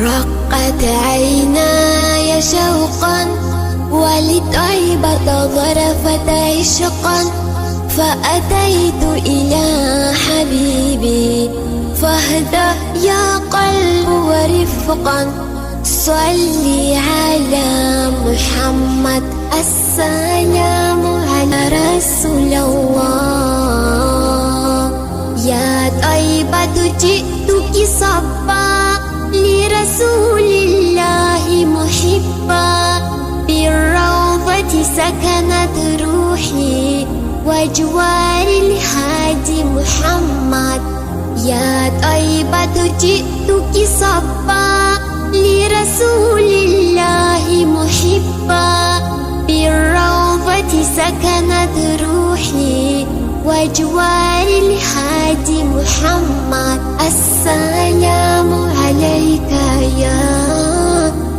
رقت عيناي شوقا ولطيبة ظرفت عشقا، فأتيت إلى حبيبي فاهدى يا قلب ورفقا. صلي على محمد، السلام على رسول الله. يا طيبة جئتك صبا لرسول الله محبا، بالروضة سكنت روحي وجوار الهادي محمد. يا طيبة جئتك صبا لرسول الله محبا، بالروضة سكنت روحي وجوار الهادي محمد. السلام عليك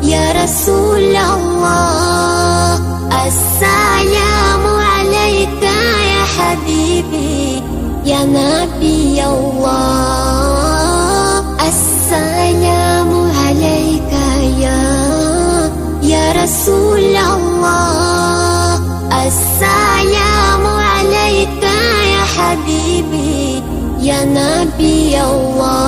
يا رسول الله، السلام عليك يا حبيبي يا نبي الله. السلام عليك يا رسول الله، السلام عليك يا حبيبي يا نبي الله.